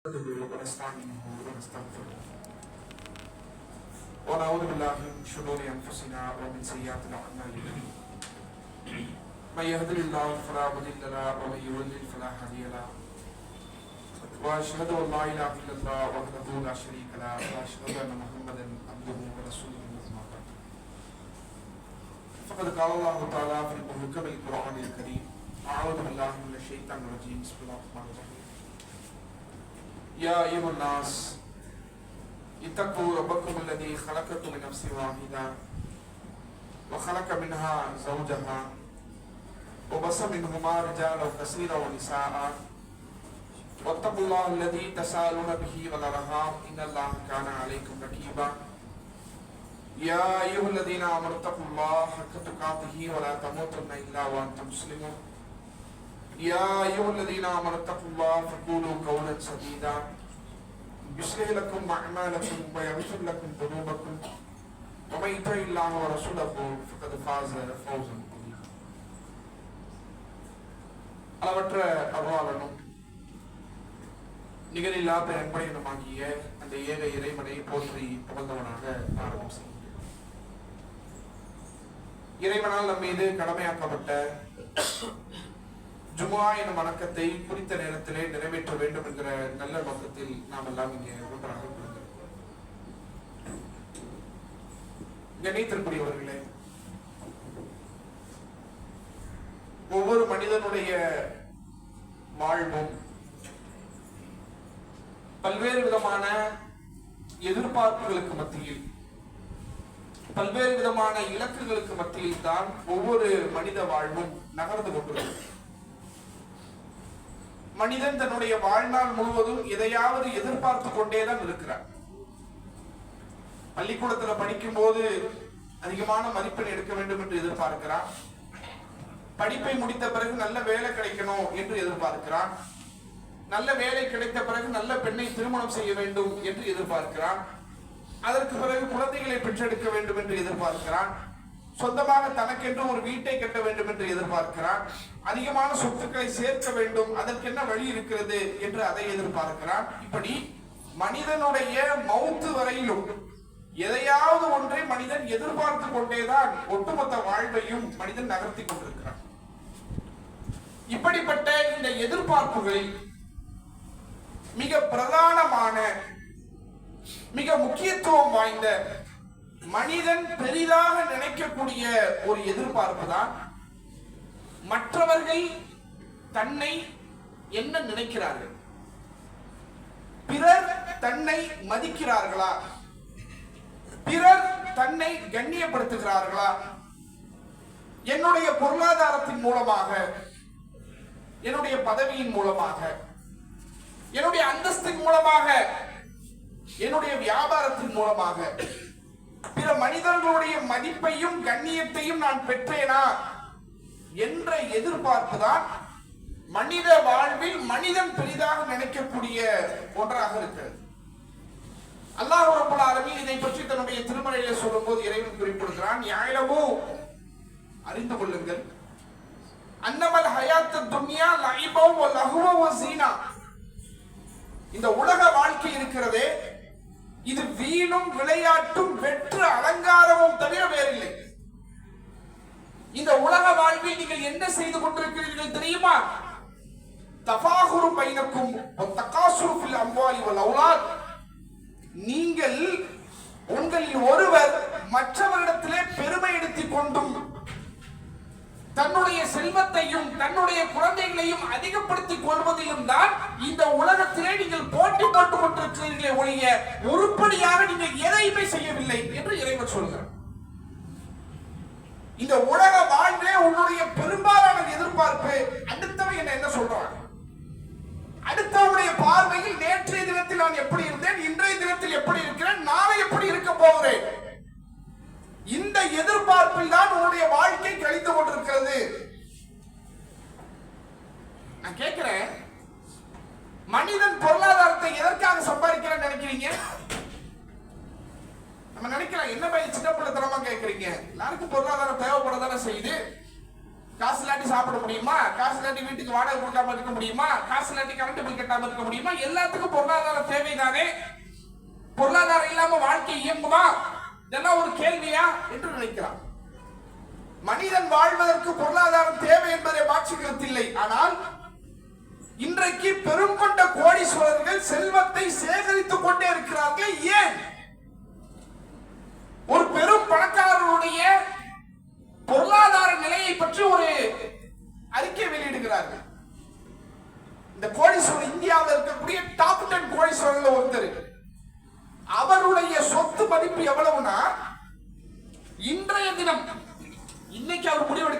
ونستعينه ونستغفره ونعوذ بالله من شرور انفسنا ومن سيئات اعمالنا من يهد الله فلا مضل له ومن يضلل فلا هادي له واشهد ان لا اله الا الله وحده لا شريك له واشهد ان محمدا عبده ورسوله اما بعد فقد قال الله تعالى في محكم القران الكريم اعوذ بالله من الشيطان الرجيم بسم الله الرحمن الرحيم يا أيها الناس اتقوا ربكم الذي خلقكم من نفس واحدة وخلق منها زوجها وبث منهما رجالا كثيرا ونساء واتقوا الله الذي تساءلون به والأرحام إن الله كان عليكم رقيبا يا أيها الذين آمنوا اتقوا الله حق تقاته ولا تموتن إلا وأنتم مسلمون يا أيها الذين آمنوا اتقوا الله فقولوا قولا سديدا يصلح لكم أعمالكم ويغفر لكم ذنوبكم ومن يطع الله ورسوله فقد فاز فوزا عظيما. அளவற்ற அருளாளனும் நிகரில்லா பெரும்படையனுமாகிய அந்த ஏக இறைவனை போற்றி புகழ்ந்தவனாக ஆரம்பம் செய்கிறேன். இறைவனால் நம் மீது கடமையாக்கப்பட்ட ஜுமா எனும் வணக்கத்தை குறித்த நேரத்திலே நிறைவேற்ற வேண்டும் என்கிற நல்ல நோக்கத்தில் நாம் எல்லாம் இங்கே ஒன்றாக கணித்திற்குரியவர்களே, ஒவ்வொரு மனிதனுடைய வாழ்வும் பல்வேறு விதமான எதிர்பார்ப்புகளுக்கு மத்தியில், பல்வேறு விதமான இலக்குகளுக்கு மத்தியில் தான் ஒவ்வொரு மனித வாழ்வும் நகர்ந்து கொண்டிருக்கிறது. மனிதன் தன்னுடைய வாழ்நாள் முழுவதும் எதையாவது எதிர்பார்த்து கொண்டேதான் இருக்கிறார். பள்ளிக்கூடத்தில் படிக்கும் போது அதிகமான மதிப்பெண் எடுக்க வேண்டும் என்று எதிர்பார்க்கிறான். படிப்பை முடித்த பிறகு நல்ல வேலை கிடைக்கணும் என்று எதிர்பார்க்கிறான். நல்ல வேலை கிடைத்த பிறகு நல்ல பெண்ணை திருமணம் செய்ய வேண்டும் என்று எதிர்பார்க்கிறான். அதற்கு பிறகு குழந்தைகளை பெற்றெடுக்க வேண்டும் என்று எதிர்பார்க்கிறான். சொந்தமாக தனக்கென்று ஒரு வீட்டை கட்ட வேண்டும் என்று எதிர்பார்க்கிறான். அதிகமான சொத்துக்களை சேர்க்க வேண்டும், அதற்கு என்ன வழி இருக்கிறது என்று அதை எதிர்பார்க்கிறான். இப்படி மனிதனுடைய மௌத்து வரையிலும் எதையாவது ஒன்றை மனிதன் எதிர்பார்த்து கொண்டேதான் ஒட்டுமொத்த வாழ்வையும் மனிதன் நகர்த்தி கொண்டிருக்கிறான். இப்படிப்பட்ட இந்த எதிர்பார்ப்புகளில் மிக பிரதானமான, மிக முக்கியத்துவம் வாய்ந்த, மனிதன் பெரிதாக நினைக்கக்கூடிய ஒரு எதிர்பார்ப்பு தான் மற்றவர்கள் தன்னை என்ன நினைக்கிறார்கள், பிறர் தன்னை மதிக்கிறார்களா, பிறர் தன்னை கண்ணியப்படுத்துகிறார்களா, என்னுடைய பொருளாதாரத்தின் மூலமாக, என்னுடைய பதவியின் மூலமாக, என்னுடைய அந்தஸ்தின் மூலமாக, என்னுடைய வியாபாரத்தின் மூலமாக பிற மனிதர்களுடைய மதிப்பையும் கண்ணியத்தையும் நான் பெற்றேனா என்ற எதிர்பார்ப்பு தான் மனித வாழ்வில் மனிதன் பெரிதாக நினைக்கக்கூடிய ஒன்றாக இருக்கிறது. அல்லாஹ் ரப்பல் ஆலமீன் இதை பற்றி தன்னுடைய திருமறையிலே சொல்லும்போது இறைவன் குறிப்பிடுகிறான், யாயிலமு அறிந்து கொள்ளுங்கள், அன்னமல் ஹயாத்து துன்யா லைபு வ லஹ்வு வ ஸீனா, இந்த உலக வாழ்க்கை இருக்கிறதே இது வீணும் விளையாட்டும் வெற்று அலங்காரமும் தவிர வேறில்லை. இந்த உலக வாழ்வில் நீங்கள் என்ன செய்து கொண்டிருக்கிறீர்கள் தெரியுமா? தஃபாகுரு பைனக்கும் வ தகாசுரு ஃபில் அம்வாலி வல் அவுலாத், நீங்கள் உங்களில் ஒருவர் மற்றவரிடத்திலே பெருமை எடுத்துக் கொண்டும் தன்னுடைய செல்வத்தையும் தன்னுடைய குழந்தைகளையும் அதிகப்படுத்திக் கொள்வதிலும் தான் இந்த உலகத்திலே நீங்கள் போட்டி போட்டுக் கொண்டிருக்கிறீர்களே ஒழிய உருப்படியாக நீங்கள் எதையுமே செய்யவில்லை என்று இறைவன் சொல்கிறார். இந்த உலக வாழ்விலே உன்னுடைய பெரும்பாலான எதிர்பார்ப்பு அடுத்தவன் என்ன சொல்றான், அடுத்தவனுடைய பார்வையில் நேற்றைய தினத்தில் நான் எப்படி இருந்தேன், இன்றைய தினத்தில் எப்படி இருக்கிறேன், நாளை எப்படி இருக்க போகிறேன், இந்த எதிர்பார்ப்பில் தான் உன்னுடைய வாழ்க்கை கழித்து கொண்டிருக்கிறது. நான் கேட்கிறேன், மனிதன் பொருளாதாரத்தை எதற்காக சம்பாதிக்கிறான்னு நினைக்கிறீங்க? நம்ம நினைக்கிறோம், என்ன பயிர் சின்ன பிள்ளைத்தனமா கேட்கறீங்க, எல்லாருக்கும் பொருளாதாரம் தேவைப்படதானே செய்யுது. காசு இல்லாட்டி சாப்பிட முடியுமா? காசு இல்லாட்டி வீட்டுக்கு வாடகை கொடுக்காம இருக்க முடியுமா? காசு இல்லாட்டி கரண்ட் பில் கட்டாம இருக்க முடியுமா? எல்லாத்துக்கும் பொருளாதார தேவைதானே. பொருளாதாரம் இல்லாம வாழ்க்கை இயங்குமா? இதெல்லாம் ஒரு கேள்வியா என்று நினைக்கிறான். மனிதன் வாழ்வதற்கு பொருளாதாரம் தேவை என்பதை மாற்றுகிறதில்லை. ஆனால் இன்றைக்கு பெரும் கொண்ட கோடீஸ்வரர்கள் செல்வத்தை சேகரித்துக் கொண்டே இருக்கிறார்கள். ஏன்? ஒரு பெரும் பணக்காரருடைய பொருளாதார நிலையை பற்றி ஒரு அறிக்கை வெளியிடுகிறார்கள். இந்த கோடீஸ்வரர் இந்தியாவில் இருக்கக்கூடிய டாப் 10 கோடீஸ்வரர்கள் ஒருத்தர். அவருடைய சொத்து மதிப்பு எவ்வளவுனா, இன்றைய தினம் இன்னைக்கு அவர் முடிவெடுக்கிறார்.